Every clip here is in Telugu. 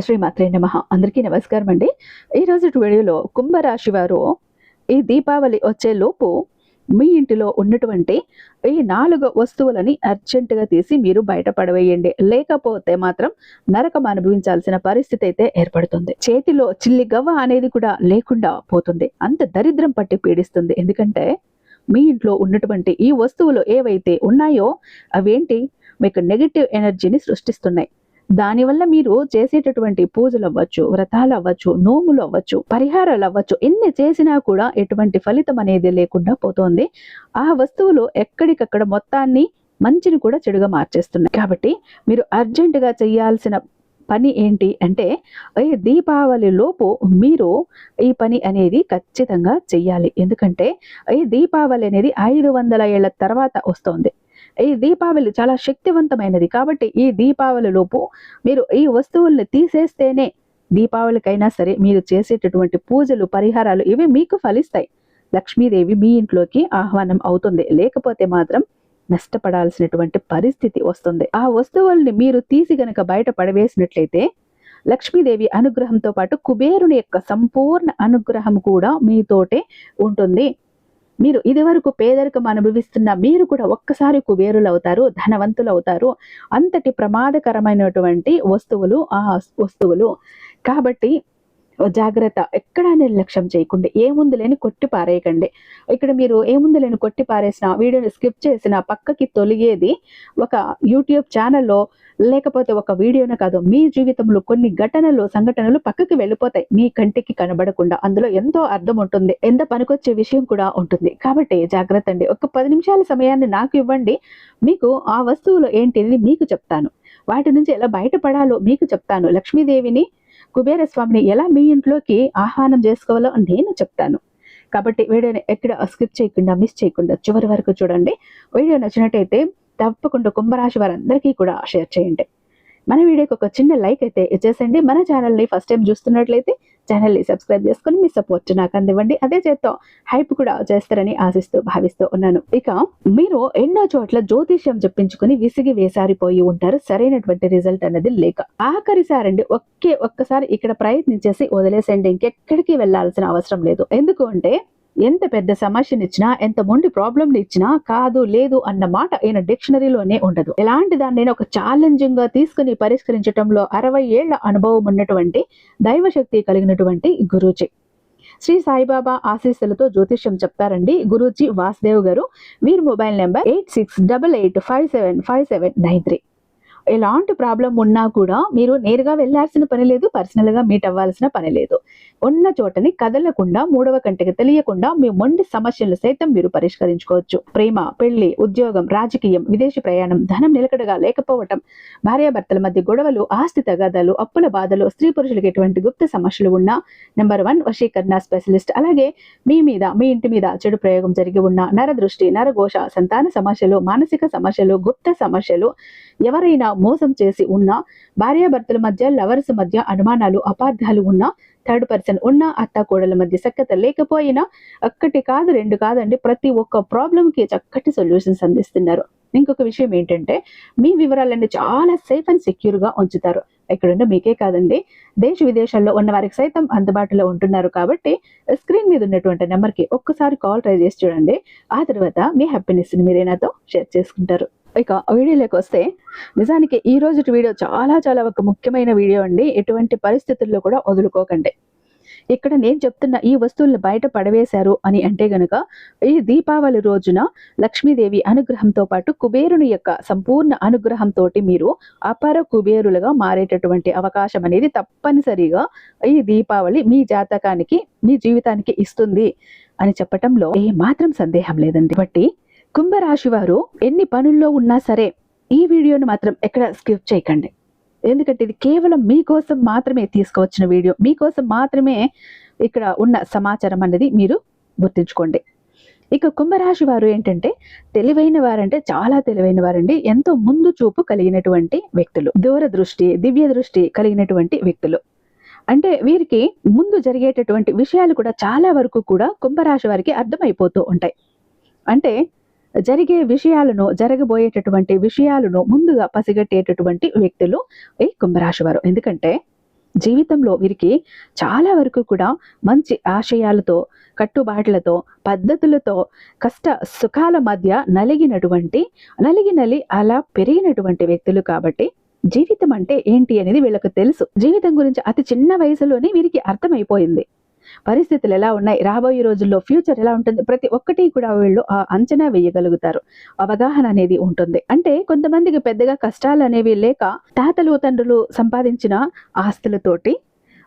శ్రీమాత్రే నమః. అందరికీ నమస్కారం అండి. ఈరోజు వీడియోలో కుంభరాశి వారు ఈ దీపావళి వచ్చే లోపు మీ ఇంటిలో ఉన్నటువంటి ఈ 4 వస్తువులని అర్జెంటుగా తీసి మీరు బయట పడవేయండి. లేకపోతే మాత్రం నరకం అనుభవించాల్సిన పరిస్థితి అయితే ఏర్పడుతుంది. చేతిలో చిల్లి గవ్వ అనేది కూడా లేకుండా పోతుంది. అంత దరిద్రం పట్టి పీడిస్తుంది. ఎందుకంటే మీ ఇంట్లో ఉన్నటువంటి ఈ వస్తువులు ఏవైతే ఉన్నాయో అవేంటి మీకు నెగటివ్ ఎనర్జీని సృష్టిస్తున్నాయి. దానివల్ల మీరు చేసేటటువంటి పూజలు అవ్వచ్చు, వ్రతాలు అవ్వచ్చు, నోములు అవ్వచ్చు, పరిహారాలు అవ్వచ్చు, ఎన్ని చేసినా కూడా ఎటువంటి ఫలితం అనేది లేకుండా పోతోంది. ఆ వస్తువులు ఎక్కడికక్కడ మొత్తాన్ని మంచిని కూడా చెడుగా మార్చేస్తున్నాయి. కాబట్టి మీరు అర్జెంటుగా చేయాల్సిన పని ఏంటి అంటే ఈ దీపావళి లోపు మీరు ఈ పని అనేది ఖచ్చితంగా చెయ్యాలి. ఎందుకంటే ఈ దీపావళి అనేది 500 ఏళ్ల తర్వాత వస్తోంది. ఈ దీపావళి చాలా శక్తివంతమైనది. కాబట్టి ఈ దీపావళి లోపు మీరు ఈ వస్తువుల్ని తీసేస్తేనే దీపావళికైనా సరే మీరు చేసేటటువంటి పూజలు, పరిహారాలు ఇవి మీకు ఫలిస్తాయి. లక్ష్మీదేవి మీ ఇంట్లోకి ఆహ్వానం అవుతుంది. లేకపోతే మాత్రం నష్టపడాల్సినటువంటి పరిస్థితి వస్తుంది. ఆ వస్తువుల్ని మీరు తీసి గనక బయట పడవేసినట్లయితే లక్ష్మీదేవి అనుగ్రహంతో పాటు కుబేరుని యొక్క సంపూర్ణ అనుగ్రహం కూడా మీతోటే ఉంటుంది. మీరు ఇదివరకు పేదరికం అనుభవిస్తున్న మీరు కూడా ఒక్కసారి కుబేరులు అవుతారు, ధనవంతులు అవుతారు. అంతటి ప్రమాదకరమైనటువంటి వస్తువులు ఆ వస్తువులు. కాబట్టి జాగ్రత్త. ఎక్కడా నిర్లక్ష్యం చేయకండి. ఏముంది లేని కొట్టి పారేయకండి. ఇక్కడ మీరు ఏముంది లేని కొట్టి పారేసిన, వీడియోని స్కిప్ చేసిన, పక్కకి తొలిగేది ఒక యూట్యూబ్ ఛానల్లో లేకపోతే ఒక వీడియోనే కాదు, మీ జీవితంలో కొన్ని సంఘటనలు పక్కకి వెళ్ళిపోతాయి. మీ కంటికి కనబడకుండా అందులో ఎంతో అర్థం ఉంటుంది, ఎంత పనికొచ్చే విషయం కూడా ఉంటుంది. కాబట్టి జాగ్రత్త అండి. ఒక 10 నిమిషాల సమయాన్ని నాకు ఇవ్వండి. మీకు ఆ వస్తువులు ఏంటి అని మీకు చెప్తాను. వాటి నుంచి ఎలా బయటపడాలో మీకు చెప్తాను. లక్ష్మీదేవిని, కుబేరస్వామిని ఎలా మీ ఇంట్లోకి ఆహ్వానం చేసుకోవాలో నేను చెప్తాను. కాబట్టి వీడియోని ఎక్కడ స్కిప్ చేయకుండా, మిస్ చేయకుండా చివరి వరకు చూడండి. వీడియో నచ్చినట్టయితే తప్పకుండా కుంభరాశి వారందరికీ కూడా షేర్ చేయండి. మన వీడియోకి ఒక చిన్న లైక్ అయితే ఇచ్చేసండి. మన ఛానల్ని ఫస్ట్ టైం చూస్తున్నట్లయితే ఛానల్ని సబ్స్క్రైబ్ చేసుకొని మీ సపోర్ట్ నాకు అందివ్వండి. అదే చేత్తో హైప్ కూడా చేస్తారని భావిస్తూ ఉన్నాను. ఇక మీరు ఎన్నో చోట్ల జ్యోతిష్యం చెప్పించుకుని విసిగి వేసారిపోయి ఉంటారు. సరైనటువంటి రిజల్ట్ అనేది లేక ఆఖరిసారండి ఒక్కసారి ఇక్కడ ప్రయత్నించేసి వదిలేసండి. ఇంకెక్కడికి వెళ్లాల్సిన అవసరం లేదు. ఎందుకు అంటే ఎంత పెద్ద సమస్యనిచ్చినా, ఎంత మొండి ప్రాబ్లంని ఇచ్చినా కాదు లేదు అన్న మాట ఆయన డిక్షనరీలోనే ఉండదు. ఎలాంటి దాన్ని ఒక ఛాలెంజింగ్ గా తీసుకుని పరిష్కరించడంలో 60 ఏళ్ల అనుభవం ఉన్నటువంటి దైవశక్తి కలిగినటువంటి గురూజీ, శ్రీ సాయిబాబా ఆశీస్సులతో జ్యోతిష్యం చెప్తారండి గురూజీ వాసుదేవ్ గారు. వీరి మొబైల్ నెంబర్ 8688575793. ఎలాంటి ప్రాబ్లం ఉన్నా కూడా మీరు నేరుగా వెళ్లాల్సిన పని లేదు, పర్సనల్ గా మీట్ అవ్వాల్సిన పని లేదు. ఉన్న చోటని కదలకుండా, మూడవ కంటికి తెలియకుండా మీ మొండి సమస్యలు సైతం మీరు పరిష్కరించుకోవచ్చు. ప్రేమ, పెళ్లి, ఉద్యోగం, రాజకీయం, విదేశీ ప్రయాణం, ధనం నిలకడగా లేకపోవటం, భార్యాభర్తల మధ్య గొడవలు, ఆస్తి తగాదాలు, అప్పుల బాధలు, స్త్రీ పురుషులకు ఎటువంటి గుప్త సమస్యలు ఉన్నా నెంబర్ 1 వశీకరణ స్పెషలిస్ట్. అలాగే మీ ఇంటి మీద చెడు ప్రయోగం జరిగి ఉన్న నరదృష్టి, నరఘోష, సంతాన సమస్యలు, మానసిక సమస్యలు, గుప్త సమస్యలు, ఎవరైనా మోసం చేసి ఉన్నా, భార్యాభర్తల మధ్య, లవర్స్ మధ్య అనుమానాలు, అపార్థాలు ఉన్నా, థర్డ్ పర్సన్ ఉన్నా, అత్త కోడల మధ్య సఖ్యత లేకపోయినా, ఒక్కటి కాదు 2 కాదండి, ప్రతి ఒక్క ప్రాబ్లం కి చక్కటి సొల్యూషన్స్ అందిస్తున్నారు. ఇంకొక విషయం ఏంటంటే మీ వివరాలన్నీ చాలా సేఫ్ అండ్ సెక్యూర్ గా ఉంచుతారు. ఇక్కడున్న మీకే కాదండి, దేశ విదేశాల్లో ఉన్న వారికి సైతం అందుబాటులో ఉంటున్నారు. కాబట్టి స్క్రీన్ మీద ఉన్నటువంటి నెంబర్ కి ఒక్కసారి కాల్ ట్రై చేసి చూడండి. ఆ తర్వాత మీ హ్యాపీనెస్ ని మీరే నాతో షేర్ చేసుకుంటారు. ఇక వీడియోలోకి వస్తే, నిజానికి ఈ రోజు వీడియో చాలా ఒక ముఖ్యమైన వీడియో అండి. ఎటువంటి పరిస్థితుల్లో కూడా వదులుకోకండి. ఇక్కడ నేను చెప్తున్న ఈ వస్తువులను బయట పడవేశారు అని అంటే గనుక ఈ దీపావళి రోజున లక్ష్మీదేవి అనుగ్రహంతో పాటు కుబేరుని యొక్క సంపూర్ణ అనుగ్రహంతో మీరు అపర కుబేరులుగా మారేటటువంటి అవకాశం అనేది తప్పనిసరిగా ఈ దీపావళి మీ జాతకానికి, మీ జీవితానికి ఇస్తుంది అని చెప్పటంలో ఏ మాత్రం సందేహం లేదండి. బట్టి కుంభరాశి వారు ఎన్ని పనుల్లో ఉన్నా సరే ఈ వీడియోను మాత్రం ఎక్కడ స్కిప్ చేయకండి. ఎందుకంటే ఇది కేవలం మీకోసం మాత్రమే తీసుకువచ్చిన వీడియో, మీకోసం మాత్రమే ఇక్కడ ఉన్న సమాచారం అనేది మీరు గుర్తుంచుకోండి. ఇక కుంభరాశి వారు ఏంటంటే తెలివైన వారంటే చాలా తెలివైన వారండి. ఎంతో ముందు చూపు కలిగినటువంటి వ్యక్తులు, దూరదృష్టి, దివ్య దృష్టి కలిగినటువంటి వ్యక్తులు. అంటే వీరికి ముందు జరిగేటటువంటి విషయాలు కూడా చాలా వరకు కూడా కుంభరాశి వారికి అర్థమైపోతూ ఉంటాయి. అంటే జరగబోయేటటువంటి విషయాలను ముందుగా పసిగట్టేటటువంటి వ్యక్తులు ఈ కుంభరాశి వారు. ఎందుకంటే జీవితంలో వీరికి చాలా వరకు కూడా మంచి ఆశయాలతో, కట్టుబాట్లతో, పద్ధతులతో, కష్ట సుఖాల మధ్య నలిగి అలా పెరిగినటువంటి వ్యక్తులు కాబట్టి జీవితం అంటే ఏంటి అనేది వీళ్ళకు తెలుసు. జీవితం గురించి అతి చిన్న వయసులోనే వీరికి అర్థమైపోయింది. పరిస్థితులు ఎలా ఉన్నాయి, రాబోయే రోజుల్లో ఫ్యూచర్ ఎలా ఉంటుంది, ప్రతి ఒక్కటి కూడా వీళ్ళు అంచనా వేయగలుగుతారు. అవగాహన అనేది ఉంటుంది. అంటే కొంతమందికి పెద్దగా కష్టాలు అనేవి లేక తాతలు తండ్రులు సంపాదించిన ఆస్తులతోటి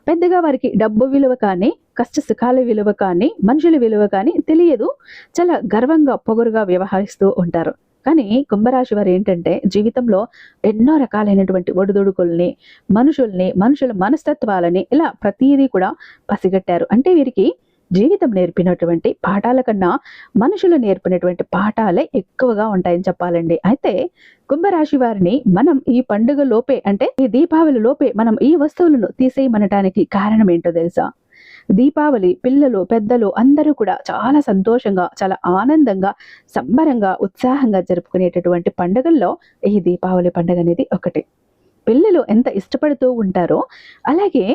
పెద్దగా వారికి డబ్బు విలువ కానీ, కష్ట సుఖాల విలువ కానీ, మనుషుల విలువ కానీ తెలియదు. చాలా గర్వంగా పొగరుగా వ్యవహరిస్తూ ఉంటారు. కానీ కుంభరాశి వారు ఏంటంటే జీవితంలో ఎన్నో రకాలైనటువంటి ఒడిదుడుకుల్ని, మనుషుల మనస్తత్వాలని ఇలా ప్రతిదీ కూడా పసిగట్టారు. అంటే వీరికి జీవితం నేర్పినటువంటి పాఠాల కన్నా మనుషులు నేర్పినటువంటి పాఠాలే ఎక్కువగా ఉంటాయని చెప్పాలండి. అయితే కుంభరాశి వారిని మనం ఈ పండుగ లోపే, అంటే ఈ దీపావళి లోపే మనం ఈ వస్తువులను తీసేయమనటానికి కారణం ఏంటో తెలుసా? దీపావళి పిల్లలు పెద్దలు అందరూ కూడా చాలా సంతోషంగా, చాలా ఆనందంగా, సంబరంగా, ఉత్సాహంగా జరుపుకునేటటువంటి పండుగల్లో ఈ దీపావళి పండుగ అనేది ఒకటి. పిల్లలు ఎంత ఇష్టపడుతూ ఉంటారో అలాగే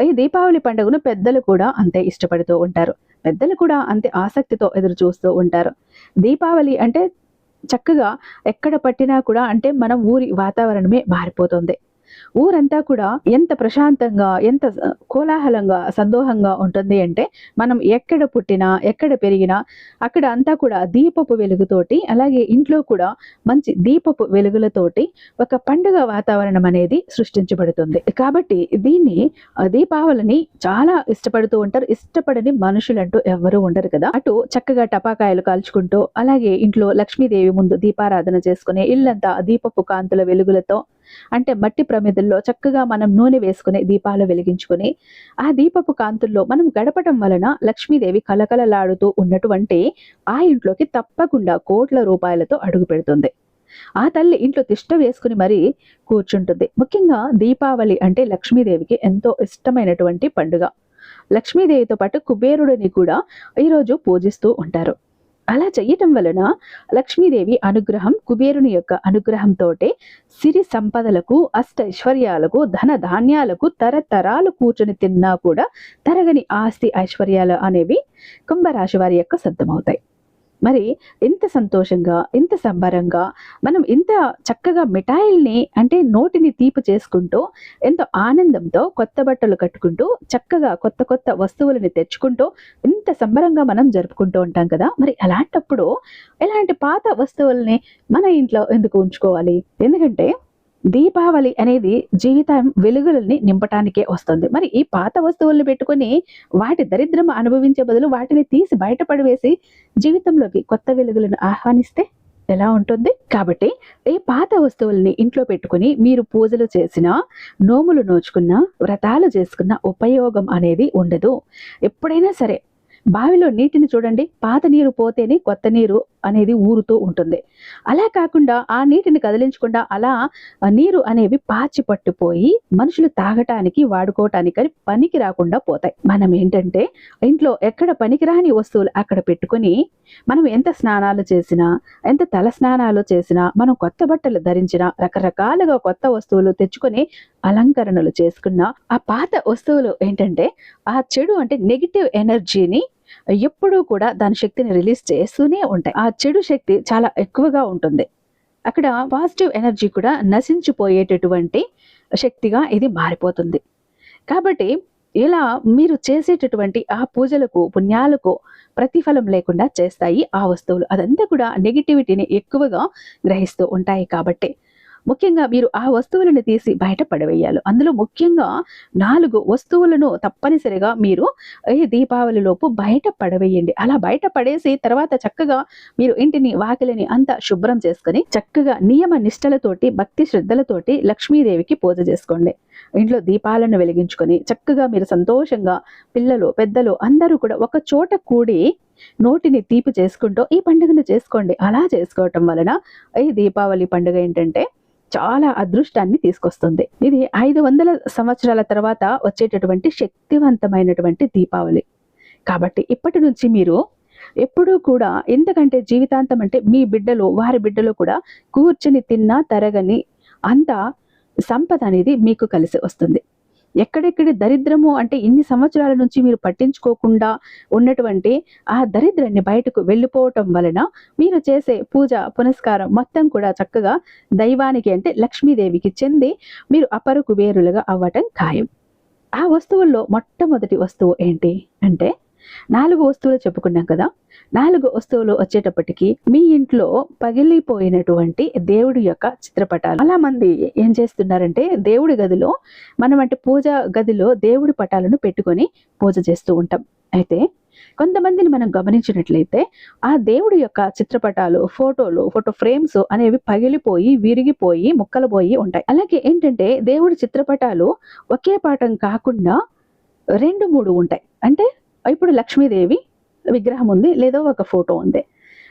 ఈ దీపావళి పండుగను పెద్దలు కూడా అంతే ఇష్టపడుతూ ఉంటారు. పెద్దలు కూడా అంతే ఆసక్తితో ఎదురు చూస్తూ ఉంటారు. దీపావళి అంటే చక్కగా ఎక్కడ పట్టినా కూడా అంటే మనం ఊరి వాతావరణమే మారిపోతుంది. ఊరంతా కూడా ఎంత ప్రశాంతంగా, ఎంత కోలాహలంగా, సందోహంగా ఉంటుంది అంటే మనం ఎక్కడ పుట్టినా, ఎక్కడ పెరిగినా అక్కడ అంతా కూడా దీపపు వెలుగుతోటి, అలాగే ఇంట్లో కూడా మంచి దీపపు వెలుగులతోటి ఒక పండుగ వాతావరణం అనేది సృష్టించబడుతుంది. కాబట్టి దీపావళిని చాలా ఇష్టపడుతూ ఉంటారు. ఇష్టపడని మనుషులంటూ ఎవరు ఉండరు కదా. అటు చక్కగా టపాకాయలు కాల్చుకుంటూ, అలాగే ఇంట్లో లక్ష్మీదేవి ముందు దీపారాధన చేసుకుని ఇల్లంతా దీపపు కాంతుల వెలుగులతో, అంటే మట్టి ప్రమిదల్లో చక్కగా మనం నూనె వేసుకుని దీపాలు వెలిగించుకుని ఆ దీపపు కాంతుల్లో మనం గడపడం వలన లక్ష్మీదేవి కలకలలాడుతూ ఉన్నటువంటి ఆ ఇంట్లోకి తప్పకుండా కోట్ల రూపాయలతో అడుగు పెడుతుంది. ఆ తల్లి ఇంట్లో తిష్ట వేసుకుని మరీ కూర్చుంటుంది. ముఖ్యంగా దీపావళి అంటే లక్ష్మీదేవికి ఎంతో ఇష్టమైనటువంటి పండుగ. లక్ష్మీదేవితో పాటు కుబేరుడిని కూడా ఈరోజు పూజిస్తూ ఉంటారు. అలా చెయ్యటం వలన లక్ష్మీదేవి అనుగ్రహం, కుబేరుని యొక్క అనుగ్రహంతో సిరి సంపదలకు, అష్టైశ్వర్యాలకు, ధన ధాన్యాలకు తరతరాలు కూర్చొని తిన్నా కూడా తరగని ఆస్తి ఐశ్వర్యాలు అనేవి కుంభరాశి వారి యొక్క సొంతమవుతాయి. మరి ఇంత సంతోషంగా, ఇంత సంబరంగా మనం ఇంత చక్కగా మిఠాయిల్ని అంటే నోటిని తీపి చేసుకుంటూ, ఎంతో ఆనందంతో కొత్త బట్టలు కట్టుకుంటూ, చక్కగా కొత్త కొత్త వస్తువులని తెచ్చుకుంటూ ఇంత సంబరంగా మనం జరుపుకుంటూ ఉంటాం కదా. మరి అలాంటప్పుడు ఇలాంటి పాత వస్తువుల్ని మన ఇంట్లో ఎందుకు ఉంచుకోవాలి? ఎందుకంటే దీపావళి అనేది జీవితం వెలుగులని నింపటానికే వస్తుంది. మరి ఈ పాత వస్తువులను పెట్టుకొని వాటి దరిద్రం అనుభవించే బదులు వాటిని తీసి బయటపడివేసి జీవితంలోకి కొత్త వెలుగులను ఆహ్వానిస్తే ఎలా ఉంటుంది? కాబట్టి ఈ పాత వస్తువుల్ని ఇంట్లో పెట్టుకుని మీరు పూజలు చేసినా, నోములు నోచుకున్నా, వ్రతాలు చేసుకున్న ఉపయోగం అనేది ఉండదు. ఎప్పుడైనా సరే బావిలో నీటిని చూడండి, పాత నీరు పోతేనే కొత్త నీరు అనేది ఊరుతూ ఉంటుంది. అలా కాకుండా ఆ నీటిని కదిలించకుండా అలా నీరు అనేవి పాచి పట్టుపోయి మనుషులు తాగటానికి, వాడుకోవటానికి పనికి రాకుండా పోతాయి. మనం ఏంటంటే ఇంట్లో ఎక్కడ పనికిరాని వస్తువులు అక్కడ పెట్టుకుని మనం ఎంత స్నానాలు చేసినా, ఎంత తల స్నానాలు చేసినా, మనం కొత్త బట్టలు ధరించినా, రకరకాలుగా కొత్త వస్తువులు తెచ్చుకొని అలంకరణలు చేసుకున్నా ఆ పాత వస్తువులు ఏంటంటే ఆ చెడు అంటే నెగిటివ్ ఎనర్జీని ఎప్పుడూ కూడా దాని శక్తిని రిలీజ్ చేస్తూనే ఉంటాయి. ఆ చెడు శక్తి చాలా ఎక్కువగా ఉంటుంది. అక్కడ పాజిటివ్ ఎనర్జీ కూడా నశించిపోయేటటువంటి శక్తిగా ఇది మారిపోతుంది. కాబట్టి ఇలా మీరు చేసేటటువంటి ఆ పూజలకు, పుణ్యాలకు ప్రతిఫలం లేకుండా చేస్తాయి ఆ వస్తువులు. అదంతా కూడా నెగిటివిటీని ఎక్కువగా గ్రహిస్తూ ఉంటాయి. కాబట్టి ముఖ్యంగా మీరు ఆ వస్తువులను తీసి బయట పడవేయాలి. అందులో ముఖ్యంగా 4 వస్తువులను తప్పనిసరిగా మీరు ఈ దీపావళి లోపు బయట పడవేయండి. అలా బయట పడేసి తర్వాత చక్కగా మీరు ఇంటిని, వాకిలిని అంతా శుభ్రం చేసుకుని చక్కగా నియమ నిష్టలతోటి, భక్తి శ్రద్ధలతోటి లక్ష్మీదేవికి పూజ చేసుకోండి. ఇంట్లో దీపాలను వెలిగించుకొని చక్కగా మీరు సంతోషంగా పిల్లలు, పెద్దలు అందరూ కూడా ఒక చోట కూడి నోటిని తీపి చేసుకుంటూ ఈ పండుగను చేసుకోండి. అలా చేసుకోవటం వలన ఈ దీపావళి పండుగ ఏంటంటే చాలా అదృష్టాన్ని తీసుకొస్తుంది. ఇది 500 సంవత్సరాల తర్వాత వచ్చేటటువంటి శక్తివంతమైనటువంటి దీపావళి. కాబట్టి ఇప్పటి నుంచి మీరు ఎప్పుడూ కూడా ఎందుకంటే జీవితాంతం అంటే మీ బిడ్డలు, వారి బిడ్డలు కూడా కూర్చుని తిన్నా తరగని అంత సంపద అనేది మీకు కలిసి వస్తుంది. ఎక్కడెక్కడి దరిద్రము అంటే ఇన్ని సంవత్సరాల నుంచి మీరు పట్టించుకోకుండా ఉన్నటువంటి ఆ దరిద్రాన్ని బయటకు వెళ్ళిపోవటం వలన మీరు చేసే పూజ పునస్కారం మొత్తం కూడా చక్కగా దైవానికి అంటే లక్ష్మీదేవికి చెంది మీరు అపర కుబేరులుగా అవ్వటం ఖాయం. ఆ వస్తువుల్లో మొట్టమొదటి వస్తువు ఏంటి అంటే 4 వస్తువులు చెప్పుకున్నాం కదా. 4 వస్తువులు వచ్చేటప్పటికి మీ ఇంట్లో పగిలిపోయినటువంటి దేవుడి యొక్క చిత్రపటాలు. చాలా మంది ఏం చేస్తున్నారంటే దేవుడి గదిలో మనం అంటే పూజ గదిలో దేవుడి పటాలను పెట్టుకొని పూజ చేస్తూ ఉంటాం. అయితే కొంతమందిని మనం గమనించినట్లయితే ఆ దేవుడి యొక్క చిత్రపటాలు ఫోటో ఫ్రేమ్స్ అనేవి పగిలిపోయి విరిగిపోయి ముక్కలు పోయి ఉంటాయి. అలాగే ఏంటంటే దేవుడి చిత్రపటాలు ఒకే పాఠం కాకుండా 2, 3 ఉంటాయి. అంటే ఇప్పుడు లక్ష్మీదేవి విగ్రహం ఉంది, లేదో ఒక ఫోటో ఉంది.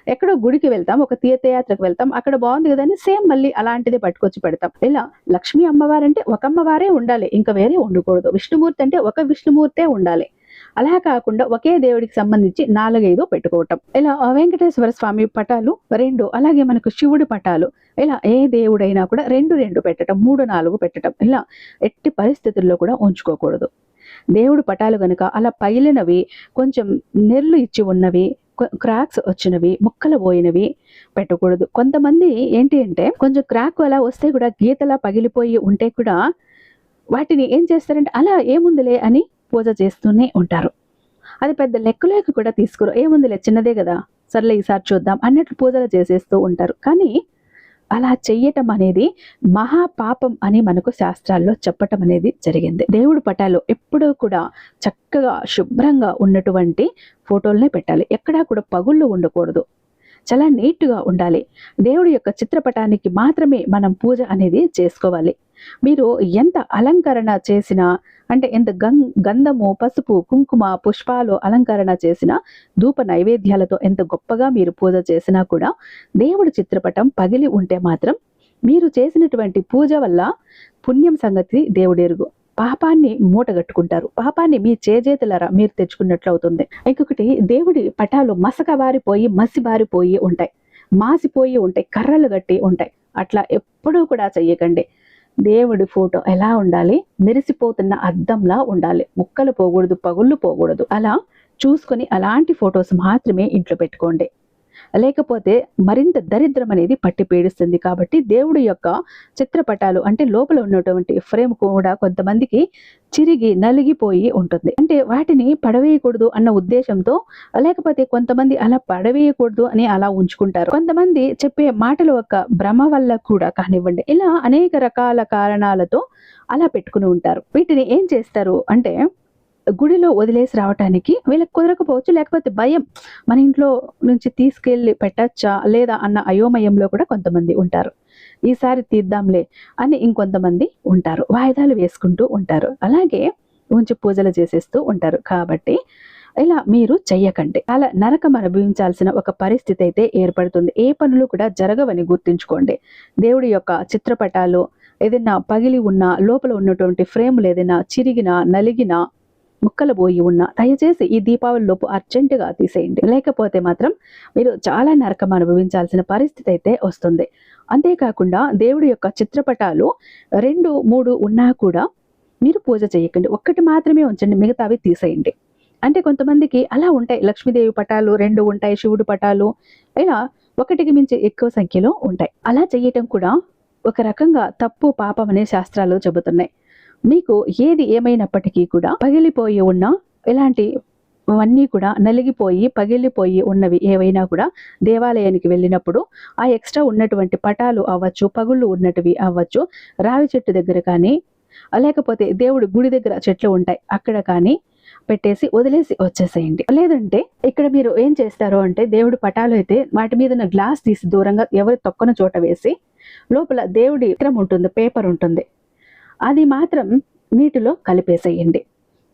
ఎక్కడో గుడికి వెళ్తాం, ఒక తీర్థయాత్రకు వెళ్తాం, అక్కడ బాగుంది కదా అని సేమ్ మళ్ళీ అలాంటిది పట్టుకొచ్చి పెడతాం. ఇలా లక్ష్మీ అమ్మవారంటే ఒక అమ్మవారే ఉండాలి, ఇంకా వేరే ఉండకూడదు. విష్ణుమూర్తి అంటే ఒక విష్ణుమూర్తే ఉండాలి. అలా కాకుండా ఒకే దేవుడికి సంబంధించి 4, 5 పెట్టుకోవటం. ఇలా వెంకటేశ్వర స్వామి పటాలు 2, అలాగే మనకు శివుడి పటాలు, ఇలా ఏ దేవుడైనా కూడా 2, 2 పెట్టడం, 3, 4 పెట్టడం, ఇలా ఎట్టి పరిస్థితుల్లో కూడా ఉంచుకోకూడదు. దేవుడు పటాలు గనుక అలా పగిలినవి, కొంచెం నెర్లు ఇచ్చి ఉన్నవి, క్రాక్స్ వచ్చినవి, ముక్కలు పోయినవి పెట్టకూడదు. కొంతమంది ఏంటి అంటే కొంచెం క్రాక్ అలా వస్తే కూడా గీతలా పగిలిపోయి ఉంటే కూడా వాటిని ఏం చేస్తారంటే అలా ఏముందిలే అని పూజ చేస్తూనే ఉంటారు. అది పెద్ద లెక్కలోకి కూడా తీసుకోరు. ఏముందిలే చిన్నదే కదా, సర్లే ఈసారి చూద్దాం అన్నట్లు పూజలు చేసేస్తూ ఉంటారు. కానీ అలా చెయ్యటం అనేది మహాపాపం అని మనకు శాస్త్రాల్లో చెప్పటం అనేది జరిగింది. దేవుడి పటాలు ఎప్పుడూ కూడా చక్కగా శుభ్రంగా ఉన్నటువంటి ఫోటోలనే పెట్టాలి. ఎక్కడా కూడా పగుళ్ళు ఉండకూడదు, చాలా నీట్గా ఉండాలి. దేవుడి యొక్క చిత్రపటానికి మాత్రమే మనం పూజ అనేది చేసుకోవాలి. మీరు ఎంత అలంకరణ చేసినా అంటే ఎంత గంధము, పసుపు, కుంకుమ, పుష్పాలు అలంకరణ చేసినా, ధూప నైవేద్యాలతో ఎంత గొప్పగా మీరు పూజ చేసినా కూడా దేవుడి చిత్రపటం పగిలి ఉంటే మాత్రం మీరు చేసినటువంటి పూజ వల్ల పుణ్యం సంగతి దేవుడెరుగు. పాపాన్ని మూటగట్టుకుంటారు. పాపాన్ని మీ చేజేతులరా మీరు తెచ్చుకున్నట్లు అవుతుంది. ఇంకొకటి, దేవుడి పటాలు మసకబారిపోయి మసిబారిపోయి ఉంటాయి, మాసిపోయి ఉంటాయి, కర్రలు గట్టి ఉంటాయి. అట్లా ఎప్పుడూ కూడా చెయ్యకండి. దేవుడి ఫోటో ఎలా ఉండాలి? మెరిసిపోతున్న అద్దంలా ఉండాలి. ముక్కలు పోకూడదు, పగుళ్ళు పోకూడదు. అలా చూసుకొని అలాంటి ఫొటోస్ మాత్రమే ఇంట్లో పెట్టుకోండి. లేకపోతే మరింత దరిద్రం అనేది పట్టి పీడిస్తుంది. కాబట్టి దేవుడి యొక్క చిత్రపటాలు అంటే లోపల ఉన్నటువంటి ఫ్రేమ్ కూడా కొంతమందికి చిరిగి నలిగిపోయి ఉంటుంది. అంటే వాటిని పడవేయకూడదు అన్న ఉద్దేశంతో, లేకపోతే కొంతమంది అలా పడవేయకూడదు అని అలా ఉంచుకుంటారు. కొంతమంది చెప్పే మాటలు ఒక భ్రమ వల్ల కూడా కానివ్వండి, ఇలా అనేక రకాల కారణాలతో అలా పెట్టుకుని ఉంటారు. వీటిని ఏం చేస్తారు అంటే గుడిలో వదిలేసి రావటానికి వీళ్ళకి కుదరకపోవచ్చు, లేకపోతే భయం, మన ఇంట్లో నుంచి తీసుకెళ్ళి పెట్టచ్చా లేదా అన్న అయోమయంలో కూడా కొంతమంది ఉంటారు. ఈసారి తీద్దాంలే అని ఇంకొంతమంది ఉంటారు, వాయిదాలు వేసుకుంటూ ఉంటారు, అలాగే ఉంచి పూజలు చేసేస్తూ ఉంటారు. కాబట్టి ఇలా మీరు చెయ్యకండి. అలా నరకం అనుభవించాల్సిన ఒక పరిస్థితి అయితే ఏర్పడుతుంది. ఏ పనులు కూడా జరగవని గుర్తుంచుకోండి. దేవుడి యొక్క చిత్రపటాలు ఏదైనా పగిలి ఉన్నా, లోపల ఉన్నటువంటి ఫ్రేములు ఏదైనా చిరిగినా, నలిగినా, ముక్కలు పోయి ఉన్నా దయచేసి ఈ దీపావళి లోపు అర్జెంటుగా తీసేయండి. లేకపోతే మాత్రం మీరు చాలా నరకం అనుభవించాల్సిన పరిస్థితి అయితే వస్తుంది. అంతేకాకుండా దేవుడి యొక్క చిత్రపటాలు 2, 3 ఉన్నా కూడా మీరు పూజ చేయకండి. ఒక్కటి మాత్రమే ఉంచండి, మిగతావి తీసేయండి. అంటే కొంతమందికి అలా ఉంటాయి, లక్ష్మీదేవి పటాలు 2 ఉంటాయి, శివుడి పటాలు ఇలా ఒకటికి మించి ఎక్కువ సంఖ్యలో ఉంటాయి. అలా చేయటం కూడా ఒక రకంగా తప్పు, పాపం అనే శాస్త్రాలు చెబుతున్నాయి. మీకు ఏది ఏమైనప్పటికీ కూడా పగిలిపోయి ఉన్న ఇలాంటివన్నీ కూడా నలిగిపోయి పగిలిపోయి ఉన్నవి ఏవైనా కూడా దేవాలయానికి వెళ్ళినప్పుడు ఆ ఎక్స్ట్రా ఉన్నటువంటి పటాలు అవ్వచ్చు, పగుళ్ళు ఉన్నటివి అవ్వచ్చు, రావి చెట్టు దగ్గర కానీ, లేకపోతే దేవుడి గుడి దగ్గర చెట్లు ఉంటాయి అక్కడ కానీ పెట్టేసి వదిలేసి వచ్చేసేయండి. లేదంటే ఇక్కడ మీరు ఏం చేస్తారు అంటే దేవుడి పటాలు అయితే వాటి మీద గ్లాస్ తీసి దూరంగా ఎవరి తొక్కన చోట వేసి లోపల దేవుడి చిత్రం ఉంటుంది, పేపర్ ఉంటుంది, అది మాత్రం నీటిలో కలిపేసేయండి.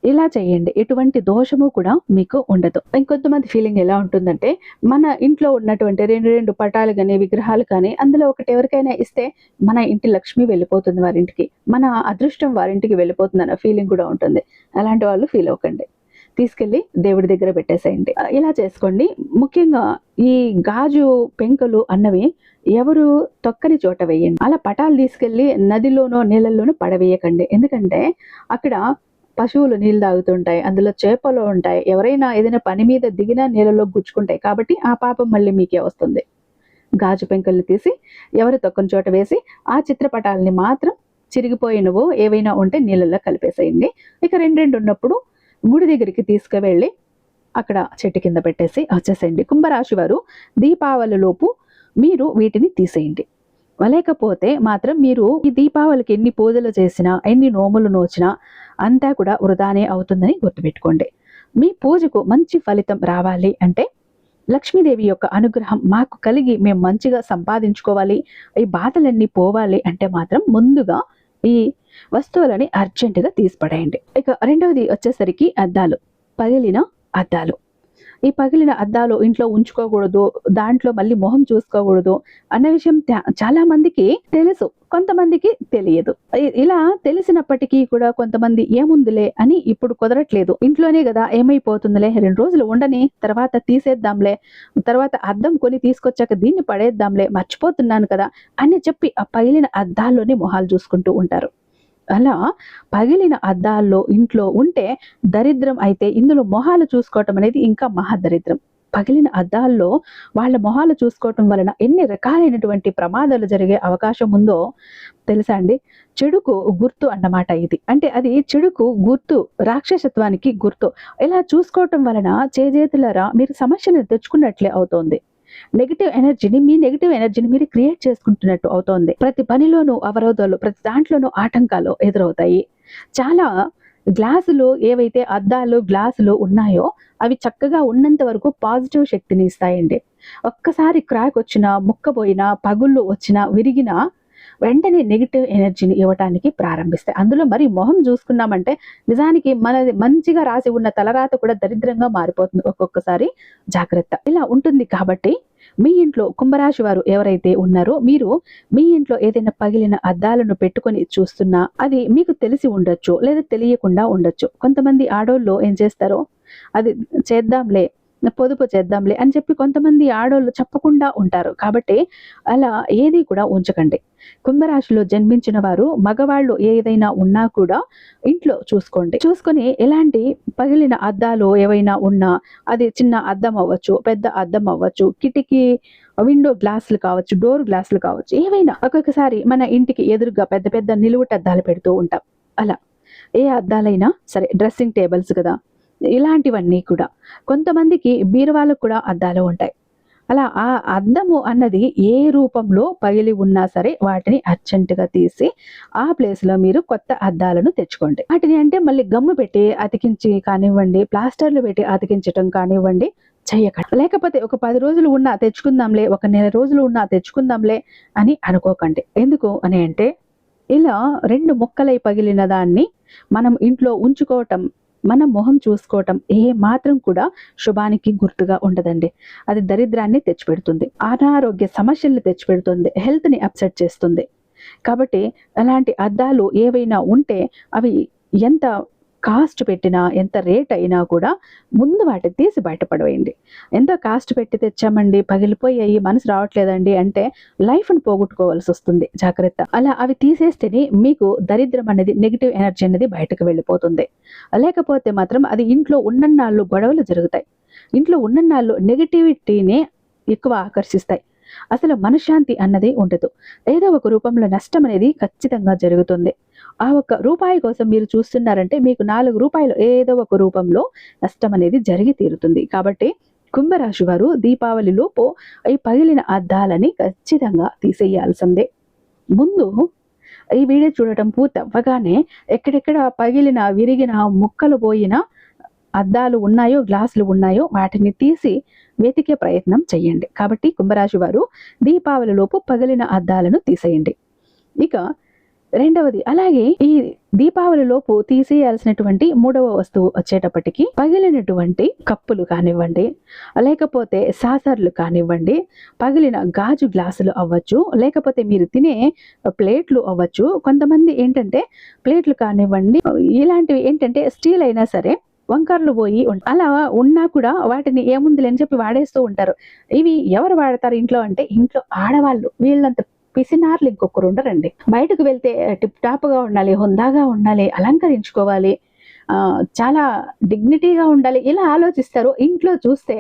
ఇలా చేయండి, ఎటువంటి దోషము కూడా మీకు ఉండదు. ఇంకొంతమంది ఫీలింగ్ ఎలా ఉంటుందంటే మన ఇంట్లో ఉన్నటువంటి 2 పటాలు కానీ విగ్రహాలు కానీ అందులో ఒకటి ఎవరికైనా ఇస్తే మన ఇంటి లక్ష్మి వెళ్ళిపోతుంది వారింటికి, మన అదృష్టం వారింటికి వెళ్ళిపోతుంది అన్న ఫీలింగ్ కూడా ఉంటుంది. అలాంటి వాళ్ళు ఫీల్ అవ్వకండి. తీసుకెళ్లి దేవుడి దగ్గర పెట్టేసేయండి. ఇలా చేసుకోండి. ముఖ్యంగా ఈ గాజు పెంకులు అన్నవి ఎవరు తొక్కని చోట వేయండి. అలా పటాలు తీసుకెళ్లి నదిలోనో నీళ్ళల్లోనో పడవేయకండి. ఎందుకంటే అక్కడ పశువులు నీళ్ళు తాగుతుంటాయి, అందులో చేపలు ఉంటాయి, ఎవరైనా ఏదైనా పని మీద దిగినా నీళ్ళలో గుచ్చుకుంటాయి. కాబట్టి ఆ పాపం మళ్ళీ మీకే వస్తుంది. గాజు పెంకుల్ని తీసి ఎవరు తొక్కని చోట వేసి ఆ చిత్రపటాలని మాత్రం చిరిగిపోయినవో ఏవైనా ఉంటే నీళ్ళల్లో కలిపేసేయండి. ఇక రెండు ఉన్నప్పుడు గుడి దగ్గరికి తీసుకువెళ్ళి అక్కడ చెట్టు కింద పెట్టేసి వచ్చేసేయండి. కుంభరాశి వారు దీపావళి లోపు మీరు వీటిని తీసేయండి. లేకపోతే మాత్రం మీరు ఈ దీపావళికి ఎన్ని పూజలు చేసినా, ఎన్ని నోములు నోచినా అంతా కూడా వృధానే అవుతుందని గుర్తుపెట్టుకోండి. మీ పూజకు మంచి ఫలితం రావాలి అంటే, లక్ష్మీదేవి యొక్క అనుగ్రహం మాకు కలిగి మేము మంచిగా సంపాదించుకోవాలి, ఈ బాధలన్నీ పోవాలి అంటే మాత్రం ముందుగా ఈ వస్తువులని అర్జెంటుగా తీసిపడేయండి. ఇక రెండవది వచ్చేసరికి అద్దాలు. పగిలిన అద్దాలు. ఈ పగిలిన అద్దాలు ఇంట్లో ఉంచుకోకూడదు, దాంట్లో మళ్ళీ మొహం చూసుకోకూడదు అన్న విషయం చాలా మందికి తెలుసు, కొంతమందికి తెలియదు. ఇలా తెలిసినప్పటికీ కూడా కొంతమంది ఏముందిలే అని ఇప్పుడు కుదరట్లేదు. ఇంట్లోనే కదా, ఏమైపోతుందిలే, 2 రోజులు ఉండని, తర్వాత తీసేద్దాంలే, తర్వాత అద్దం కొని తీసుకొచ్చాక దీన్ని పడేద్దాంలే, మర్చిపోతున్నాను కదా అని చెప్పి ఆ పగిలిన అద్దాల్లోనే మొహాలు చూసుకుంటూ ఉంటారు. అలా పగిలిన అద్దాల్లో ఇంట్లో ఉంటే దరిద్రం అయితే, ఇందులో మొహాలు చూసుకోవటం అనేది ఇంకా మహాదరిద్రం. పగిలిన అద్దాల్లో వాళ్ళ మొహాలు చూసుకోవటం వలన ఎన్ని రకాలైనటువంటి ప్రమాదాలు జరిగే అవకాశం ఉందో తెలుసా అండి? చెడుకు గుర్తు అన్నమాట ఇది. అంటే అది చెడుకు గుర్తు, రాక్షసత్వానికి గుర్తు. ఇలా చూసుకోవటం వలన చేజేతులరా మీరు సమస్యను తెచ్చుకున్నట్లే అవుతోంది. మీ నెగిటివ్ ఎనర్జీని మీరు క్రియేట్ చేసుకుంటున్నట్టు అవుతోంది. ప్రతి పనిలోనూ అవరోధాలు, ప్రతి దాంట్లోనూ ఆటంకాలు ఎదురవుతాయి. చాలా గ్లాసులు, ఏవైతే అద్దాలు గ్లాసులు ఉన్నాయో అవి చక్కగా ఉన్నంత వరకు పాజిటివ్ శక్తిని ఇస్తాయండి. ఒక్కసారి క్రాక్ వచ్చినా, ముక్కబోయినా, పగుళ్ళు వచ్చినా, విరిగినా వెంటనే నెగిటివ్ ఎనర్జీని ఇవ్వటానికి ప్రారంభిస్తాయి. అందులో మరి మొహం చూసుకున్నామంటే నిజానికి మనది మంచిగా రాసి ఉన్న తలరాత కూడా దరిద్రంగా మారిపోతుంది ఒక్కొక్కసారి. జాగ్రత్త. ఇలా ఉంటుంది. కాబట్టి మీ ఇంట్లో కుంభరాశి వారు ఎవరైతే ఉన్నారో, మీరు మీ ఇంట్లో ఏదైనా పగిలిన అద్దాలను పెట్టుకొని చూస్తున్నా అది మీకు తెలిసి ఉండొచ్చు, లేదా తెలియకుండా ఉండొచ్చు. కొంతమంది ఆడోళ్ళు ఏం చేస్తారో, అది చేద్దాంలే, పొదుపు చేద్దాంలే అని చెప్పి కొంతమంది ఆడోళ్ళు చెప్పకుండా ఉంటారు. కాబట్టి అలా ఏది కూడా ఉంచకండి. కుంభరాశిలో జన్మించిన వారు మగవాళ్ళు ఏదైనా ఉన్నా కూడా ఇంట్లో చూసుకోండి. చూసుకొని ఎలాంటి పగిలిన అద్దాలు ఏవైనా ఉన్నా, అది చిన్న అద్దం అవ్వచ్చు, పెద్ద అద్దం అవ్వచ్చు, కిటికీ విండో గ్లాసులు కావచ్చు, డోర్ గ్లాసులు కావచ్చు, ఏవైనా. ఒక్కొక్కసారి మన ఇంటికి ఎదురుగా పెద్ద పెద్ద నిలువుట అద్దాలు పెడుతూ ఉంటాం. అలా ఏ అద్దాలైనా సరే, డ్రెస్సింగ్ టేబుల్స్ కదా, ఇలాంటివన్నీ కూడా. కొంతమందికి బీరువాలకు కూడా అద్దాలు ఉంటాయి. అలా ఆ అద్దము అన్నది ఏ రూపంలో పగిలి ఉన్నా సరే వాటిని అర్జెంటుగా తీసి ఆ ప్లేస్లో మీరు కొత్త అద్దాలను తెచ్చుకోండి. వాటిని అంటే మళ్ళీ గమ్ము పెట్టి అతికించి కానివ్వండి, ప్లాస్టర్లు పెట్టి అతికించటం కానివ్వండి చెయ్యకండి. లేకపోతే ఒక 10 రోజులు ఉన్నా తెచ్చుకుందాంలే, ఒక నెల రోజులు ఉన్నా తెచ్చుకుందాంలే అని అనుకోకండి. ఎందుకు అని అంటే, ఇలా 2 ముక్కలై పగిలిన దాన్ని మనం ఇంట్లో ఉంచుకోవటం, మన మొహం చూసుకోవటం ఏ మాత్రం కూడా శుభానికి గుర్తుగా ఉండదండి. అది దరిద్రాన్ని తెచ్చిపెడుతుంది, అనారోగ్య సమస్యల్ని తెచ్చిపెడుతుంది, హెల్త్ని అప్సెట్ చేస్తుంది. కాబట్టి అలాంటి అద్దాలు ఏవైనా ఉంటే అవి ఎంత కాస్ట్ పెట్టినా, ఎంత రేట్ అయినా కూడా ముందు వాటిని తీసి బయటపడవేయండి. ఎంత కాస్ట్ పెట్టి తెచ్చామండి, పగిలిపోయాయి, మనసు రావట్లేదండి అంటే లైఫ్ను పోగొట్టుకోవాల్సి వస్తుంది. జాగ్రత్త. అలా అవి తీసేస్తేనే మీకు దరిద్రం అనేది, నెగిటివ్ ఎనర్జీ అనేది బయటకు వెళ్ళిపోతుంది. లేకపోతే మాత్రం అది ఇంట్లో ఉన్నన్నాళ్ళు గొడవలు జరుగుతాయి. ఇంట్లో ఉన్నన్నాళ్ళు నెగిటివిటీనే ఎక్కువ ఆకర్షిస్తాయి. అసలు మనశ్శాంతి అన్నది ఉండదు. ఏదో ఒక రూపంలో నష్టం అనేది ఖచ్చితంగా జరుగుతుంది. ఆ ఒక్క రూపాయి కోసం మీరు చూస్తున్నారంటే మీకు 4 రూపాయలు ఏదో ఒక రూపంలో నష్టం అనేది జరిగి తీరుతుంది. కాబట్టి కుంభరాశి వారు దీపావళి లోపు ఈ పగిలిన అద్దాలని ఖచ్చితంగా తీసేయాల్సిందే. ముందు ఈ వీడియో చూడటం పూర్తవ్వగానే ఎక్కడెక్కడ పగిలిన, విరిగిన, ముక్కలు పోయిన అద్దాలు ఉన్నాయో, గ్లాసులు ఉన్నాయో వాటిని తీసి వెతికే ప్రయత్నం చేయండి. కాబట్టి కుంభరాశి వారు దీపావళి లోపు పగిలిన అద్దాలను తీసేయండి. ఇక రెండవది, అలాగే ఈ దీపావళి లోపు తీసేయాల్సినటువంటి 3వ వస్తువు వచ్చేటప్పటికి పగిలినటువంటి కప్పులు కానివ్వండి, లేకపోతే సాసర్లు కానివ్వండి, పగిలిన గాజు గ్లాసులు అవ్వచ్చు, లేకపోతే మీరు తినే ప్లేట్లు అవ్వచ్చు. కొంతమంది ఏంటంటే ప్లేట్లు కానివ్వండి, ఇలాంటివి ఏంటంటే స్టీల్ అయినా సరే వంకర్లు పోయి అలా ఉన్నా కూడా వాటిని ఏముందిలే అని చెప్పి వాడేస్తూ ఉంటారు. ఇవి ఎవరు వాడతారు ఇంట్లో అంటే ఇంట్లో ఆడవాళ్ళు. వీళ్ళంత పిసినార్లు ఇంకొకరు ఉండరండి. బయటకు వెళ్తే టిప్ టాప్ గా ఉండాలి, హుందాగా ఉండాలి, అలంకరించుకోవాలి, చాలా డిగ్నిటీగా ఉండాలి, ఇలా ఆలోచిస్తారు. ఇంట్లో చూస్తే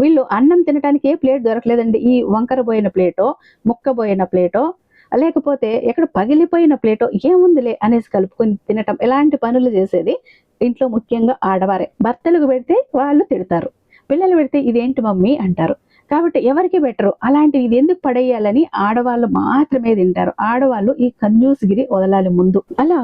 వీళ్ళు అన్నం తినడానికి ఏ ప్లేట్ దొరకలేదండి. ఈ వంకర పోయిన ప్లేటో, ముక్కబోయిన ప్లేటో, లేకపోతే ఎక్కడ పగిలిపోయిన ప్లేటో ఏముందిలే అనేసి కలుపుకొని తినటం, ఇలాంటి పనులు చేసేది ఇంట్లో ముఖ్యంగా ఆడవారే. భర్తలకు పెడితే వాళ్ళు తిడతారు, పిల్లలు పెడితే ఇదేంటి మమ్మీ అంటారు. కాబట్టి ఎవరికి బెటరు అలాంటివి ఇది ఎందుకు పడేయాలని ఆడవాళ్ళు మాత్రమే తింటారు. ఆడవాళ్ళు ఈ కంజూసుగిరి వదలాలి ముందు. అలా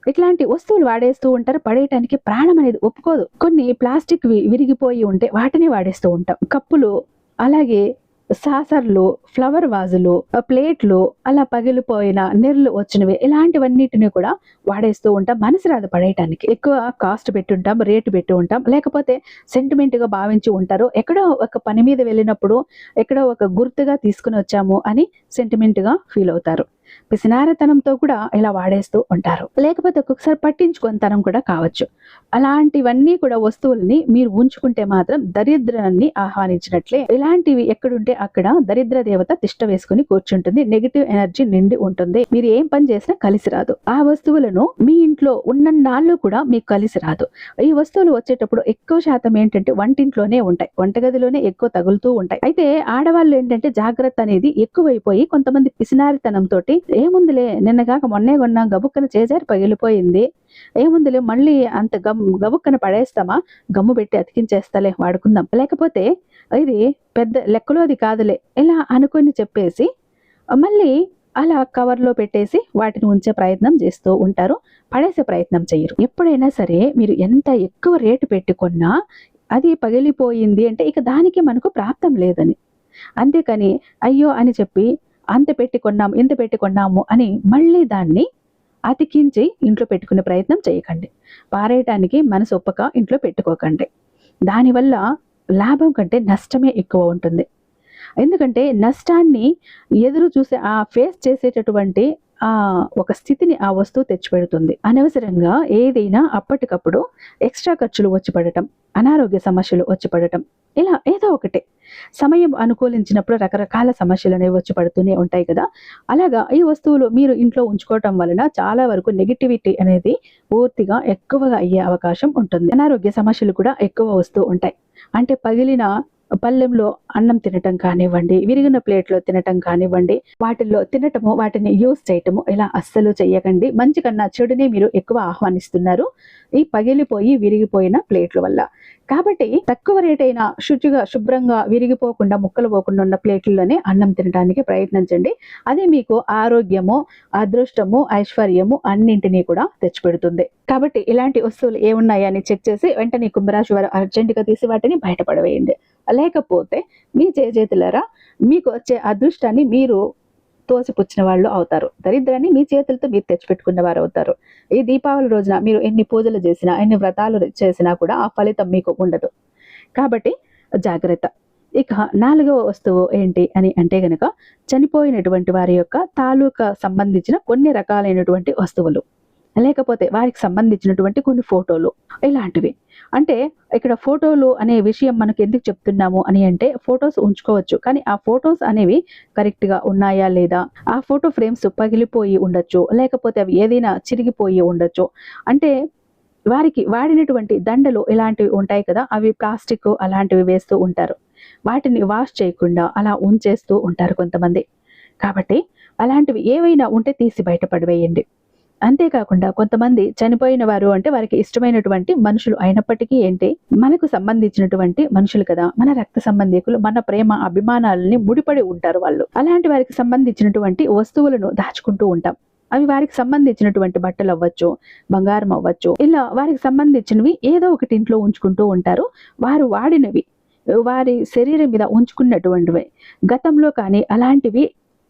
ఇట్లాంటి వస్తువులు వాడేస్తూ ఉంటారు. పడేయటానికి ప్రాణం అనేది ఒప్పుకోదు. కొన్ని ప్లాస్టిక్ విరిగిపోయి ఉంటే వాటిని వాడేస్తూ ఉంటాం. కప్పులు, అలాగే సాసర్లు, ఫ్లవర్ వాజులు, ప్లేట్లు, అలా పగిలిపోయిన నీళ్లు వచ్చినవి, ఇలాంటివన్నిటిని కూడా వాడేస్తూ ఉంటాం. మనసు రాదు పడేయటానికి. ఎక్కువ కాస్ట్ పెట్టుంటాం, రేటు పెట్టి ఉంటాం, లేకపోతే సెంటిమెంట్ గా భావించి ఉంటారు. ఎక్కడో ఒక పని మీద వెళ్ళినప్పుడు ఎక్కడో ఒక గుర్తుగా తీసుకుని వచ్చాము అని సెంటిమెంట్ గా ఫీల్ అవుతారు. పిసినారతనంతో కూడా ఇలా వాడేస్తూ ఉంటారు. లేకపోతే ఒక్కొక్కసారి పట్టించుకొనితనం కూడా కావచ్చు. అలాంటివన్నీ కూడా వస్తువుల్ని మీరు ఉంచుకుంటే మాత్రం దరిద్రాన్ని ఆహ్వానించినట్లే. ఇలాంటివి ఎక్కడుంటే అక్కడ దరిద్ర దేవత తిష్ట వేసుకుని కూర్చుంటుంది. నెగిటివ్ ఎనర్జీ నిండి ఉంటుంది. మీరు ఏం పని చేసినా కలిసి రాదు. ఆ వస్తువులను మీ ఇంట్లో ఉన్నన్నాళ్ళు కూడా మీకు కలిసి రాదు. ఈ వస్తువులు వచ్చేటప్పుడు ఎక్కువ శాతం ఏంటంటే వంటింట్లోనే ఉంటాయి, వంటగదిలోనే ఎక్కువ తగులుతూ ఉంటాయి. అయితే ఆడవాళ్ళు ఏంటంటే జాగ్రత్త అనేది ఎక్కువైపోయి కొంతమంది పిసినారితనంతో ఏముందిలే నిన్నగాక మొన్నే కొన్నా, గబుక్కన చేజారి పగిలిపోయింది, ఏముందిలే మళ్ళీ అంత గబుక్కన పడేస్తామా, గమ్ము పెట్టి అతికించేస్తాలే వాడుకుందాం, లేకపోతే ఇది పెద్ద లెక్కలోది కాదులే, ఇలా అనుకొని చెప్పేసి మళ్ళీ అలా కవర్లో పెట్టేసి వాటిని ఉంచే ప్రయత్నం చేస్తూ ఉంటారు. పడేసే ప్రయత్నం చేయరు. ఎప్పుడైనా సరే మీరు ఎంత ఎక్కువ రేటు పెట్టుకున్నా అది పగిలిపోయింది అంటే ఇక దానికి మనకు ప్రాప్తం లేదని. అంతేకాని అయ్యో అని చెప్పి అంత పెట్టి కొన్నాము, ఇంత పెట్టి కొన్నాము అని మళ్ళీ దాన్ని అతికించి ఇంట్లో పెట్టుకునే ప్రయత్నం చేయకండి. పారేయటానికి మనసు ఒప్పక ఇంట్లో పెట్టుకోకండి. దానివల్ల లాభం కంటే నష్టమే ఎక్కువ ఉంటుంది. ఎందుకంటే నష్టాన్ని ఎదురు చూసే ఆ ఫేస్ చేసేటటువంటి ఒక స్థితిని ఆ వస్తువు తెచ్చిపెడుతుంది. అనవసరంగా ఏదైనా అప్పటికప్పుడు ఎక్స్ట్రా ఖర్చులు వచ్చి పడటం, అనారోగ్య సమస్యలు వచ్చి పడటం, ఇలా ఏదో ఒకటి సమయం అనుకూలించినప్పుడు రకరకాల సమస్యలు అనేవి వచ్చి పడుతూనే ఉంటాయి కదా. అలాగా ఈ వస్తువులు మీరు ఇంట్లో ఉంచుకోవటం వలన చాలా వరకు నెగిటివిటీ అనేది పూర్తిగా ఎక్కువగా అయ్యే అవకాశం ఉంటుంది. అనారోగ్య సమస్యలు కూడా ఎక్కువ వస్తూ ఉంటాయి. అంటే పగిలిన పళ్ళెంలో అన్నం తినటం కానివ్వండి, విరిగిన ప్లేట్లో తినటం కానివ్వండి, వాటిల్లో తినటము, వాటిని యూజ్ చేయటము ఇలా అస్సలు చెయ్యకండి. మంచి కన్నా చెడుని మీరు ఎక్కువ ఆహ్వానిస్తున్నారు ఈ పగిలిపోయి విరిగిపోయిన ప్లేట్ల వల్ల. కాబట్టి తక్కువ రేట్ అయినా శుచిగా, శుభ్రంగా, విరిగిపోకుండా, ముక్కలు పోకుండా ఉన్న ప్లేట్లలోనే అన్నం తినడానికి ప్రయత్నించండి. అది మీకు ఆరోగ్యము, అదృష్టము, ఐశ్వర్యము అన్నింటినీ కూడా తెచ్చిపెడుతుంది. కాబట్టి ఇలాంటి వస్తువులు ఏమున్నాయని చెక్ చేసి వెంటనే కుంభరాశి వారు అర్జెంటుగా తీసి వాటిని బయటపడవేయండి. లేకపోతే మీ చేతులారా మీకు వచ్చే అదృష్టాన్ని మీరు తోసిపుచ్చిన వాళ్ళు అవుతారు. దరిద్రాన్ని మీ చేతులతో మీరు తెచ్చిపెట్టుకున్న వారు అవుతారు. ఈ దీపావళి రోజున మీరు ఎన్ని పూజలు చేసినా, ఎన్ని వ్రతాలు చేసినా కూడా ఆ ఫలితం మీకు ఉండదు. కాబట్టి జాగ్రత్త. ఇక 4వ వస్తువు ఏంటి అని అంటే గనక చనిపోయినటువంటి వారి యొక్క తాలూకా సంబంధించిన కొన్ని రకాలైనటువంటి వస్తువులు, లేకపోతే వారికి సంబంధించినటువంటి కొన్ని ఫోటోలు, ఇలాంటివి. అంటే ఇక్కడ ఫోటోలు అనే విషయం మనకు ఎందుకు చెప్తున్నాము అని అంటే ఫొటోస్ ఉంచుకోవచ్చు, కానీ ఆ ఫొటోస్ అనేవి కరెక్ట్ గా ఉన్నాయా లేదా, ఆ ఫోటో ఫ్రేమ్స్ పగిలిపోయి ఉండొచ్చు, లేకపోతే అవి ఏదైనా చిరిగిపోయి ఉండొచ్చు. అంటే వారికి వాడినటువంటి దండలు ఇలాంటివి ఉంటాయి కదా, అవి ప్లాస్టిక్ అలాంటివి వేస్తూ ఉంటారు. వాటిని వాష్ చేయకుండా అలా ఉంచేస్తూ ఉంటారు కొంతమంది. కాబట్టి అలాంటివి ఏవైనా ఉంటే తీసి బయటపడివేయండి. అంతేకాకుండా కొంతమంది చనిపోయిన వారు అంటే వారికి ఇష్టమైనటువంటి మనుషులు అయినప్పటికీ ఏంటి, మనకు సంబంధించినటువంటి మనుషులు కదా, మన రక్త సంబంధికులు, మన ప్రేమ అభిమానాలని ముడిపడి ఉంటారు వాళ్ళు. అలాంటి వారికి సంబంధించినటువంటి వస్తువులను దాచుకుంటూ ఉంటాం. అవి వారికి సంబంధించినటువంటి బట్టలు అవ్వచ్చు, బంగారం అవ్వచ్చు, ఇలా వారికి సంబంధించినవి ఏదో ఒకటి ఇంట్లో ఉంచుకుంటూ ఉంటారు. వారు వాడినవి, వారి శరీరం మీద ఉంచుకున్నటువంటివి గతంలో కానీ అలాంటివి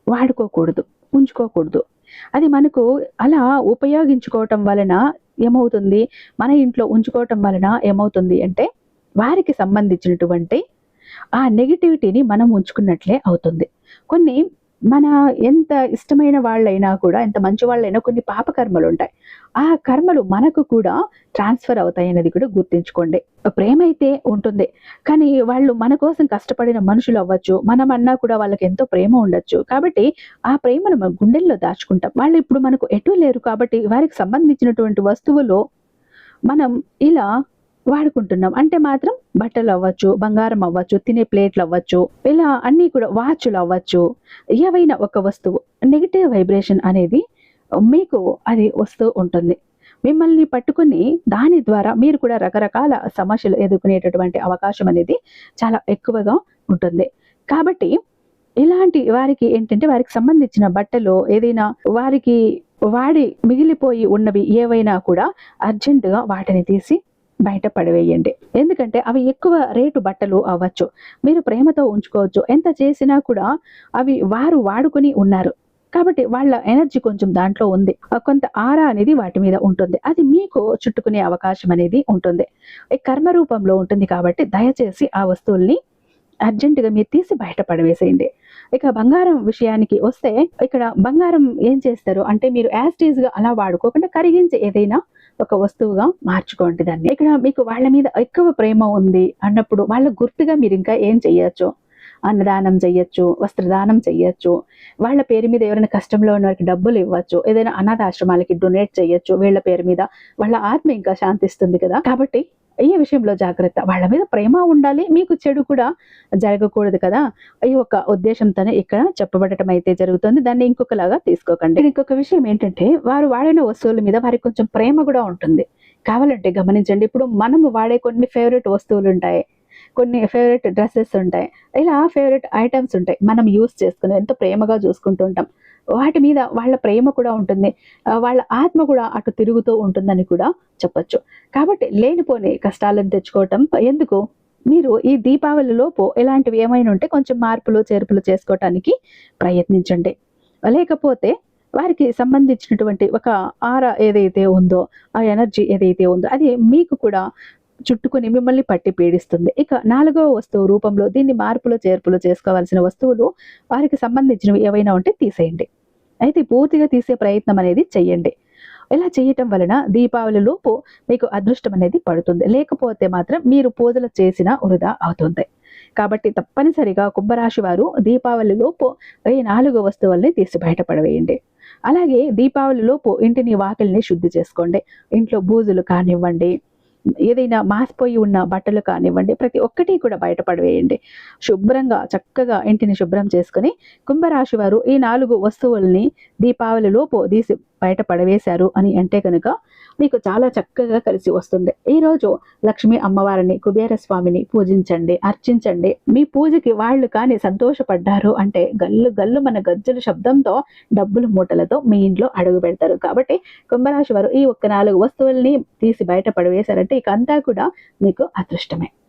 వాడుకోకూడదు, ఉంచుకోకూడదు. అది మనకు అలా ఉపయోగించుకోవటం వలన ఏమవుతుంది, మన ఇంట్లో ఉంచుకోవటం వలన ఏమవుతుంది అంటే వారికి సంబంధించినటువంటి ఆ నెగిటివిటీని మనం ఉంచుకున్నట్లే అవుతుంది. కొన్ని మన ఎంత ఇష్టమైన వాళ్ళైనా కూడా, ఎంత మంచి వాళ్ళైనా కొన్ని పాప కర్మలుంటాయి. ఆ కర్మలు మనకు కూడా ట్రాన్స్‌ఫర్ అవుతాయనేది కూడా గుర్తుంచుకోండి. ప్రేమ అయితే ఉంటుంది. కానీ వాళ్ళు మన కోసం కష్టపడిన మనుషులవ్వచ్చు. మనమన్నా కూడా వాళ్ళకెంతో ప్రేమ ఉండొచ్చు. కాబట్టి ఆ ప్రేమను మన గుండెల్లో దాచుకుంటాం. వాళ్ళిప్పుడు మనకు ఎటూ లేరు కాబట్టి వారికి సంబంధించినటువంటి వస్తువులు మనం ఇలా వాడుకుంటున్నాం. అంటే మాత్రం బట్టలవ్వచ్చు, బంగారం అవ్వచ్చు, తినే ప్లేట్‌లవ్వచ్చు, ఇలా అన్నీ కూడా వాచులవ్వచ్చు. ఏవైనా ఒక వస్తువు నెగెటివ్ వైబ్రేషన్ అనేది మీకు అది వస్తూ ఉంటుంది. మిమ్మల్ని పట్టుకొని దాని ద్వారా మీరు కూడా రకరకాల సమస్యలు ఎదుర్కొనేటటువంటి అవకాశం అనేది చాలా ఎక్కువగా ఉంటుంది. కాబట్టి ఇలాంటి వారికి ఏంటంటే వారికి సంబంధించిన బట్టలు ఏదైనా వారికి వాడి మిగిలిపోయి ఉన్నవి ఏవైనా కూడా అర్జెంటుగా వాటిని తీసి బయట పడవేయండి. ఎందుకంటే అవి ఎక్కువ రేటు బట్టలు అవ్వచ్చు. మీరు ప్రేమతో ఉంచుకోవచ్చు. ఎంత చేసినా కూడా అవి వారు వాడుకొని ఉన్నారు. కాబట్టి వాళ్ళ ఎనర్జీ కొంచెం దాంట్లో ఉంది. కొంత ఆరా అనేది వాటి మీద ఉంటుంది. అది మీకు చుట్టుకునే అవకాశం అనేది ఉంటుంది. ఈ కర్మ రూపంలో ఉంటుంది కాబట్టి దయచేసి ఆ వస్తువుల్ని అర్జెంట్‌గా మీరు తీసి బయట పడవేసేయండి. ఇక బంగారం విషయానికి వస్తే, ఇక్కడ బంగారం ఏం చేస్తారు అంటే మీరు యాజ్ ఇట్ ఈస్‌గా అలా వాడుకోకుండా కరిగించి ఏదైనా ఒక వస్తువుగా మార్చుకోండి దాన్ని. ఇక్కడ మీకు వాళ్ళ మీద ఎక్కువ ప్రేమ ఉంది అన్నప్పుడు వాళ్ళ గుర్తుగా మీరింకా ఏం చెయ్యొచ్చు? అన్నదానం చెయ్యొచ్చు, వస్త్రదానం చెయ్యొచ్చు, వాళ్ళ పేరు మీద ఎవరైనా కష్టంలో ఉన్న వారికి డబ్బులివ్వచ్చు, ఏదైనా అనాథాశ్రమాలకి డొనేట్ చెయ్యొచ్చు వీళ్ళ పేరు మీద. వాళ్ళ ఆత్మ ఇంకా శాంతిస్తుంది కదా! కాబట్టి ఈ విషయంలో జాగ్రత్త. వాళ్ళ మీద ప్రేమ ఉండాలి. మీకు చెడు కూడా జరగకూడదు కదా! ఈ ఒక ఉద్దేశంతోనే ఇక్కడ చెప్పబడటం అయితే జరుగుతుంది. దాన్ని ఇంకొకలాగా తీసుకోకండి. ఇక్కడ ఇంకొక విషయం ఏంటంటే, వారు వాడిన వస్తువుల మీద వారికి కొంచెం ప్రేమ గూడా ఉంటుంది. కావాలంటే గమనించండి. ఇప్పుడు మనము వాడే కొన్ని ఫేవరెట్ వస్తువులుంటాయి. కొన్ని ఫేవరెట్ డ్రెసెస్ ఉంటాయి. ఇలా ఫేవరెట్ ఐటెమ్స్ ఉంటాయి. మనం యూజ్ చేసుకుని ఎంతో ప్రేమగా చూసుకుంటూ ఉంటాం. వాటి మీద వాళ్ళ ప్రేమ కూడా ఉంటుంది. వాళ్ళ ఆత్మ కూడా అటు తిరుగుతూ ఉంటుందని కూడా చెప్పొచ్చు. కాబట్టి లేనిపోని కష్టాలను తెచ్చుకోవటం ఎందుకు? మీరు ఈ దీపావళి లోపు ఇలాంటివి ఏమైనా ఉంటే కొంచెం మార్పులు, చేర్పులు చేసుకోవటానికి ప్రయత్నించండి. లేకపోతే వారికి సంబంధించినటువంటి ఒక ఆరా ఏదైతే ఉందో, ఆ ఎనర్జీ ఏదైతే ఉందో అది మీకు కూడా చుట్టుకొని మిమ్మల్ని పట్టి పీడిస్తుంది. ఇక నాలుగవ వస్తువు రూపంలో దీన్ని మార్పులు, చేర్పులు చేసుకోవాల్సిన వస్తువులు వారికి సంబంధించినవి ఏవైనా ఉంటే తీసేయండి. అయితే పూర్తిగా తీసే ప్రయత్నం అనేది చెయ్యండి. ఇలా చేయటం వలన దీపావళి లోపు మీకు అదృష్టం అనేది పడుతుంది. లేకపోతే మాత్రం మీరు పూజలు చేసినా వృధా అవుతుంది. కాబట్టి తప్పనిసరిగా కుంభరాశి వారు దీపావళి లోపు ఈ 4 వస్తువుల్ని తీసి బయట పడవేయండి. అలాగే దీపావళి లోపు ఇంటిని, వాకిలిని శుద్ధి చేసుకోండి. ఇంట్లో బూజులు కానివ్వండి, ఏదైనా మాసిపోయి ఉన్న బట్టలు కానివ్వండి, ప్రతి ఒక్కటి కూడా బయట పడవేయండి. శుభ్రంగా చక్కగా ఇంటిని శుభ్రం చేసుకొని కుంభరాశి వారు ఈ 4 వస్తువుల్ని దీపావళి లోపు తీసి బయట పడవేశారు అని అంటే కనుక మీకు చాలా చక్కగా కలిసి వస్తుంది. ఈరోజు లక్ష్మీ అమ్మవారిని, కుబేర స్వామిని పూజించండి, అర్చించండి. మీ పూజకి వాళ్ళు కానీ సంతోషపడ్డారు అంటే గల్లు గల్లు మన గజ్జల శబ్దంతో డబ్బులు మూటలతో మీ ఇంట్లో అడుగు పెడతారు. కాబట్టి కుంభరాశి వారు ఈ ఒక్క 4 వస్తువుల్ని తీసి బయట పడవేశారంటే ఇక అంతా కూడా మీకు అదృష్టమే.